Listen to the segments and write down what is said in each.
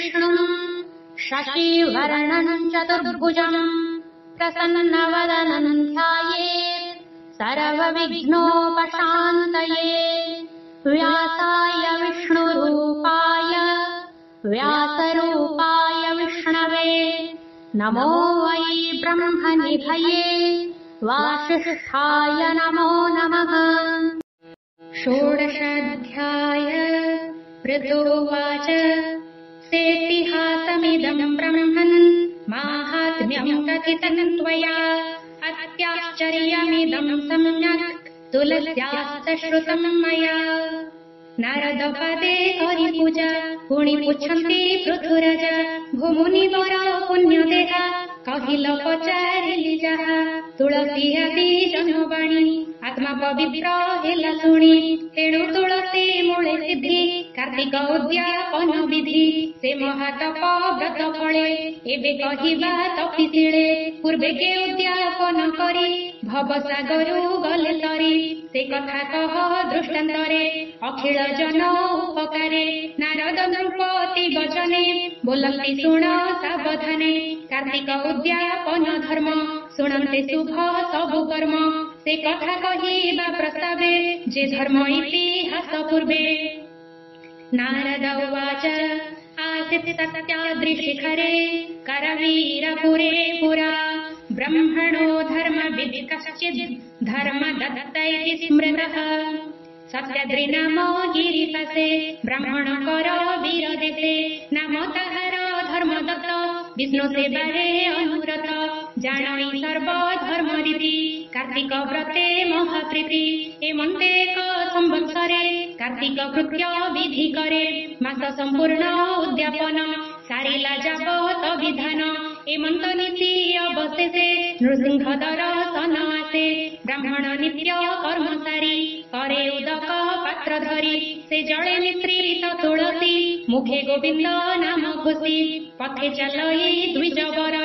विष्णुम् शशिवर्णम् चतुर्भुजम् प्रसन्नवदनम् ध्यायेत् सर्वविघ्नोपशान्तये। व्यासाय विष्णुरूपाय व्यासरूपाय विष्णवे नमो वै ब्रह्मनिधये वासिष्ठाय नमो नमः। षोडशाध्याय। पृथुर्वाच सेतिहासमिदम् ब्रह्मन् माहात्म्यम् कथितम् त्वया अत्याश्चर्यमिदम् सम्यक् तुलस्याश्च श्रुतम् मया। नारदपदे हरिपूजा पुଣି पुच्छन्ति पृथुराज भूमुनिवर पुण्यदेह कहिल पचारिली जाहा तुलसी आदि जनवाणी आत्मा पवित्र हेला शुणी तेणु तुलसी मूले सिद्धि कार्तिक उद्यापन विधि से महातप व्रत फले एबे कहिबा तपिसिले पूर्वे के उद्यापन करी भवसागरु गले तरी से कथा कह दृष्टान्तरे अखिल जन उपकारे नारद नृपति वचने बोलन्ति शुण सावधाने कार्तिक उद्यापन धर्म शुणन्ते शुभ सबु कर्म से कथा कहिबा प्रस्तावे जे धर्म इतिहास पूर्वे। नारद उवाच आसीत् सत्याद्रिशिखरे करवीरपुरे पुरा ब्रह्मणो धर्मविद् कश्चित् धर्मदत्त इति स्मृतः। सत्याद्रि नाम गिरिपासे ब्राह्मण कर वीर देशे नाम ताहार धर्मदत्त विष्णु सेवारे अनुरत जाणई सर्व धर्म रीति कार्तिक व्रते महाप्रीति एमन्ते एक संवत्सरे कार्तिक कृत्य विधि करे मास संपूर्ण उद्यापन सारिला जाबत विधान एमन्त नीति अवशेषे नृसिंह दर्शन आसे ब्राह्मण नित्य कर्मचारी करे उदक पात्र धरी से जड़े मिश्रित तुलसी मुखे गोविंद नाम घोषी पथे चलई द्विजवर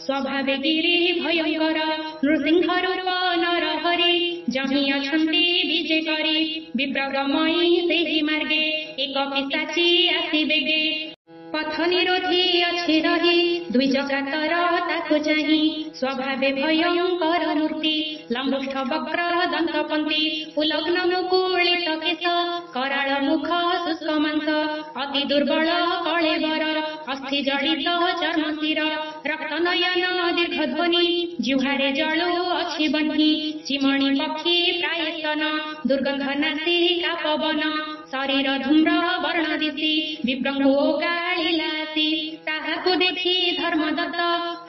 स्वभावे गिरि भयंकर नृसिंह रूप नर हरि जहि अछन्ति विजे करी विप्रगमयी सेहि मार्गे एक पिशाची आसी बेगे पथ निरोधी अच्छी रही द्विजकातर ताकु चाही स्वभावे भयंकर मूर्ति लंबुष्ठ वक्र दंतपंती उलग्न मुकुलित केश कराळ मुख शुष्क मांस अति दुर्बल कळेबर अस्थि जड़ित चर्म शिर रक्त नयन दीर्घध्वनि जिह्वारे जळु अछि बन्ही चिमणी पक्षी प्राय स्तन दुर्गंध नासिका पवन शरीर धूम्र वर्ण दिशि विप्रंगो गाळिलासी ताहाकु देखि धर्मदत्त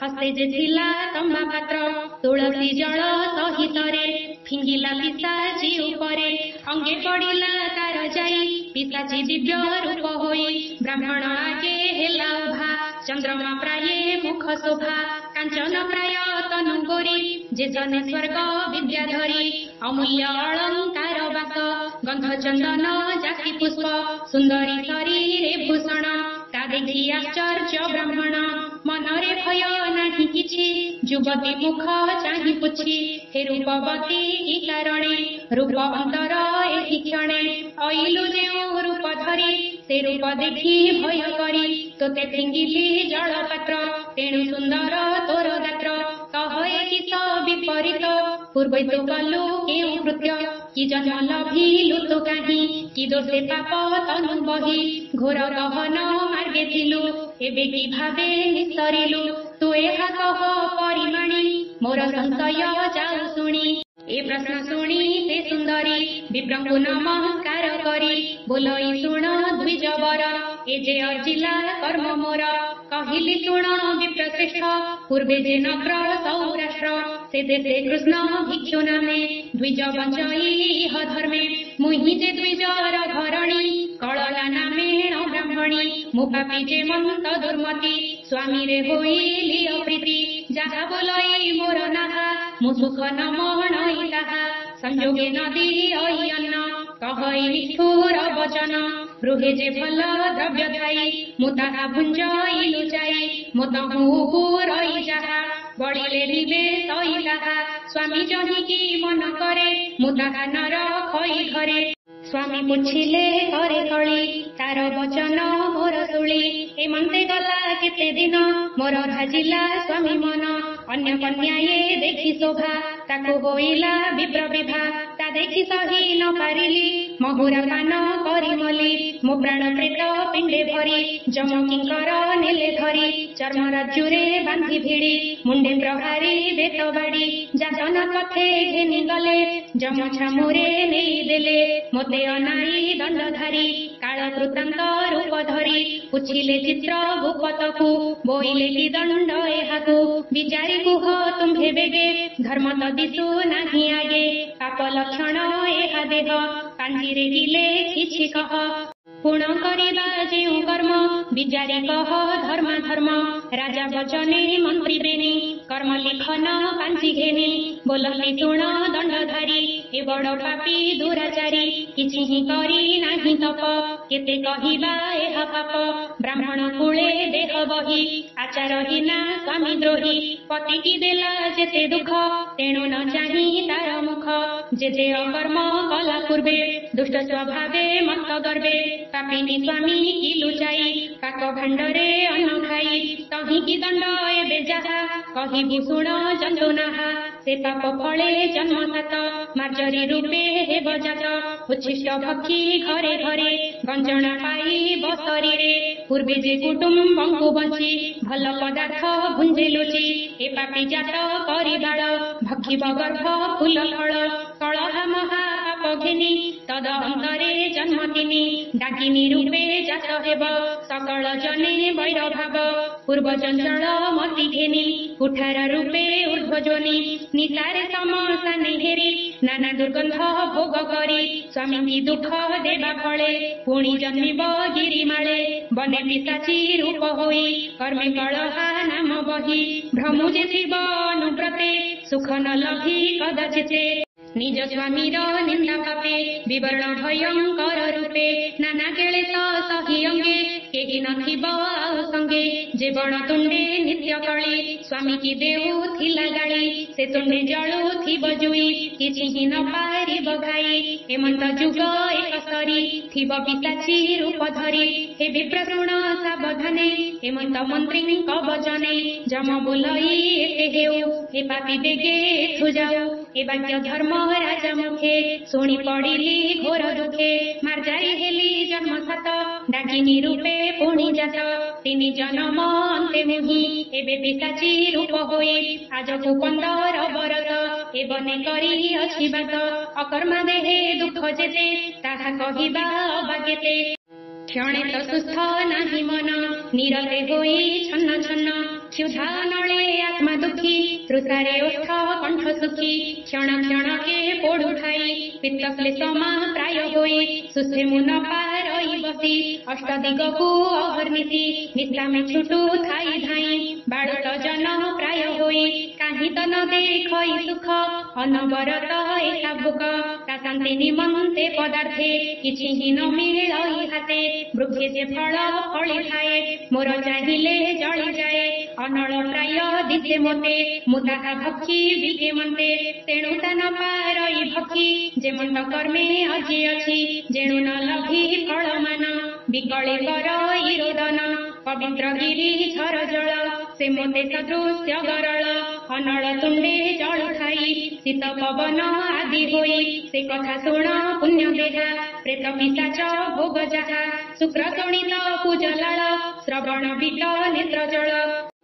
हस्ते जे थिला तम्बा पात्र तुलसी जल सहितरे फिंगिला पिशाची उपरे अंगे पड़िला तार जाई पिशाची दिव्य रूप होई ब्राह्मण आगे हेला उभा चंद्रमा प्राये मुख शोभा कांचन प्राय तनु गोरी जे जने स्वर्ग विद्याधरी अमूल्य अलंकार वास गंध चंदन जाति पुष्प सुंदरी शरीरे भूषण ता देखि आश्चर्य ब्राह्मण मनरे भय नाही किछि युवती मुख चाहि पुछि हे रूपवती की कारणे रूप अंतर एहि क्षणे अइलु जेउ रूप धरी से रूप देखि भय करी तोते फिंगिली जल पात्र तेणु सुंदर तोर गात्र कहे किस विपरीत पूर्व तो कलु केउ कृत्य कि जन्म लभिलु तो काहि कि दोषे पाप तनु बहि घोर गहन मार्गे थिलु एबे कि भावे निस्तरिलु तु एहा कह परिमाणी मोर संशय जाऊ शुणी ए प्रश्न शुणी से सुंदरी विप्रंगु नमस्कार करी बोलई शुण द्विजवर ए जे अर्जिला कर्म मोर कहिली शुण विप्रश्रेष्ठ पूर्वे जे नग्र सौराष्ट्र से देशे कृष्ण भिक्षु नामे द्विज बंचई इह धर्मे मुहि जे द्विजर घरणी कळला नामे ब्राह्मणी मुपापी जे मंत दुर्मती स्वामी रे होइली अप्रीति जाहा बोलई मोर नाहा मुसुख न महणई ताहा संयोगे नदी अई अन्न कहई निष्ठुर वचन गृहे जे भल द्रव्य थाई मुताहा भुंजई लुचाई मुतहु पुरई जाहा बड़िले निवेश ताहा स्वामी जहि की मन करे मुताहा नर खई घरे स्वामी पुछिले करे कली तार वचन मोर तुली एमंते गला केते दिन मोर भाजिला स्वामी मन अन्य कन्याए देखी शोभा ताको होइला विप्र विभा ता देखी सही न पारिली महुरा पान करी मली मो प्राण प्रेत पिंडे भरी जम किंकर नेले धरी चर्म राज्युरे बांधी भिड़ी मुंडे प्रहारी बेत बाड़ी जातन कथे घेनी गले जम छामुरे नेई देले मोते अनाई दंडधारी काल कृतांत रूप धरी पुछिले चित्र भूपतकु बोइले कि दंड एहाकु विचारी कुह तुम्भे बेगे धर्म त दिसु नाही आगे पाप लक्षण एहा देह कांजीरे गिले किछि कह पूर्ण करिबा जेउ कर्म विचारी कह धर्म धर्म राजा वचने मंत्री बेनी कर्म लिखन कांची घेनी बोलली तुण दंडधारी ए बड़ पापी दुराचारी किछि ही करी नाही तप केते कहिबा एहा पाप ब्राह्मण कुले देह बही आचारहीना स्वामी द्रोही पति की देला जेते दुख तेणु न चाही तार मुख जेते अकर्म कला पूर्वे दुष्ट स्वभावे मत गर्वे पापिनी स्वामी की लुचाई काक भांडरे अन्न खाई तही की दंड एबे जाहा कहिबु शुण जंतु नाहा से पाप फले जन्म सात मार्जरी रूपे हेब जात उच्छिष्ट भक्षी घरे घरे गंजना पाई बसरीरे पूर्वे जे कुटुंबंकु बंची भल पदार्थ भुंजे लुचि ए पापी जात करी बाळ भक्षिब गर्भ फूल फल कलह महा पाप घेनी तद अंतरे जन्मतिनी डाकिनी रूपे जात हेब सकल जने वैर भाव पूर्व चंचल मति घेनी कुठार रूपे ऊर्ध्वजनी निसारे समसाने हेरी नाना दुर्गंध भोग करी स्वामी की दुख देवा फले पुणी जन्मिब गिरिमाळे बने पिशाची रूप होई कर्मे कलहा नाम बही भ्रमुजे शिव अनुव्रते सुख न लभी कदाचिते निज स्वामीर निंदा पापे विवरण भयंकर रूपे नाना केलेस सही अंगे केही नथिब आउ संगे जे बण तुंडे नित्य कली स्वामी की देऊ थिला गाड़ी से तुंडे जळू थिब जुई किछि ही न पारिब घाई हेमंत जुग एक सरी थिब पिशाची रूप धरी हे विप्रशुण सावधाने हेमंत मंत्री वचने जम बोलई एते हेउ हे पापी बेगे एथु जाऊ ए वाक्य धर्म राजा मुखे शुणी पड़िली घोर दुखे मार्जारी हेली जन्म सात डाकिनी रूपे पुणी जात तिनि जन्म अंते मुहि एबे पिशाची रूप होई आजकु 15 बरस ए बने करी अछि बात अकर्मा देहे दुख जेते ताहा कहिबा अबाकेते क्षणे तो सुस्थ नाही मन निरते होई छन्न छन्न क्षुधा नळे आत्मा दुखी तृषारे ओष्ठ कंठ सुखी क्षण क्षण के पोड़ू ठाई पित्त क्लेशमा प्राय होई सुस्थे मुन पारई बसी अष्ट दिगकु अहर्निशि निस्तामे छुटू थाई धाई बाळुत जन प्राय होई काहि त न देखई सुख अनवरत एका भोक ता शान्ति निमन्ते पदार्थे किछि ही न मिलई हाते वृक्षे जे फल फଳି थाए मोर चाहिले जळि जाए अनल प्राय दिसे मोते मु ताहा भक्षी बिके मन्ते तेणु ता न पारई भक्षी जे मन्त कर्मे अजी अछि जेणु न लभी फल मान विकळे करई रोदन पवित्र गिरि झर जळ से मोते सदृश्य गरळ अनल तुंडे जळु खाई शीत पवन आदि होई से कथा शुण पुण्य देहा प्रेत पिशाच भोग जाहा शुक्र शोणित पूजलाळ श्रवण बीट नेत्र जळ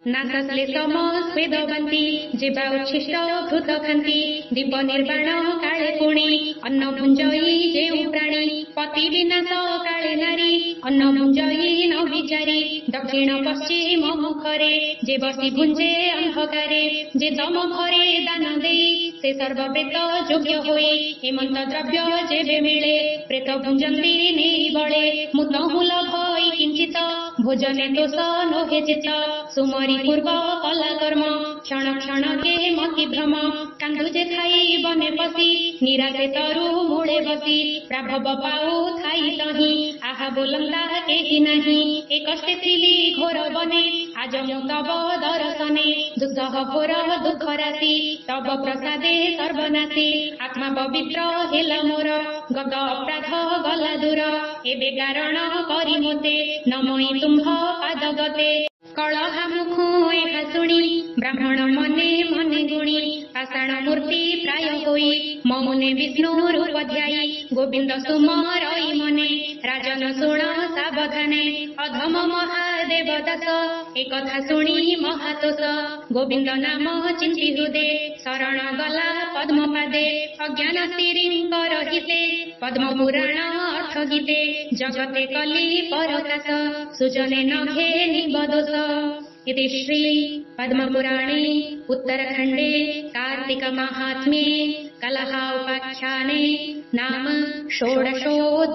नाश श्लेषम स्वेदवंती जिबा उच्छिष्ट घृत खांती दीप निर्वाण काळे पुणी अन्न भुंजई जेउ प्राणी पति विनाश काळे नारी अन्न भुंजई न विचारी दक्षिण पश्चिम मुखरे जे बसी भुंजे अंधकारे जे तम घरे दान देई से सर्वप्रेत योग्य होई हेमंत द्रव्य जेबे मिले प्रेत भुंजंती नेई बळे मुतहुल भई किंचित भोजने दोष नोहे चित सुमरी पूर्व कला कर्म क्षण क्षण के मति भ्रम कांदुजे खाई बने पसी निराशे तरु मूळे बसी प्राभव पाऊ थाई तही आहा ତାହା ବୋଲନ୍ତା କେହି ନାହିଁ। ଏ କଷ୍ଟେ ଥିଲି ଘୋର ବନେ, ଆଜ ମୁଁ ତବ ଦର୍ଶନେ। ଦୁଃସହ ଘୋର ଦୁଃଖ ରାଶି, ତବ ପ୍ରସାଦେ ସର୍ବନାଶୀ। ଆତ୍ମା ପବିତ୍ର ହେଲ ମୋର, ଗତ ଅପରାଧ ଗଲା ଦୂର। ଏବେ କାରଣ କରି ମୋତେ, ନମଇ ତୁମ୍ଭ ପାଦ ଗତେ। କଳହା ମୁଖ ଏହା ଶୁଣି, ବ୍ରାହ୍ମଣ ମନେ ମନେ ଗୁଣି। ପାଷାଣ ମୂର୍ତ୍ତି ପ୍ରାୟ ହୋଇ, ମମୁନେ ବିଷ୍ଣୁ ରୂପ ଧ୍ୟାଇ। ଗୋବିନ୍ଦ ସୁମରଇ ମନେ, ରାଜନ ଶୁଣ ସାବଧାନେ। ଅଧମ ମହାଦେବ ଦାସ, ଏ କଥା ଶୁଣି ମହାତୋଷ। ଗୋବିନ୍ଦ ନାମ ଚିନ୍ତି ହୃଦେ, ଶରଣ ଗଲା ପଦ୍ମପାଦେ। ଅଜ୍ଞାନ ସ୍ତ୍ରୀଙ୍କର ହିତେ, ପଦ୍ମ ପୁରାଣ ଅର୍ଥ ଗୀତେ। ଜଗତେ କଲି ପରକାଶ, ସୁଜନେ ନଘେ ନିବଦୋଷ। इति श्री पद्मपुराणे उत्तरखण्डे कार्तिक माहात्म्ये कलह उपाख्याने नाम षोडशोऽध्यायः।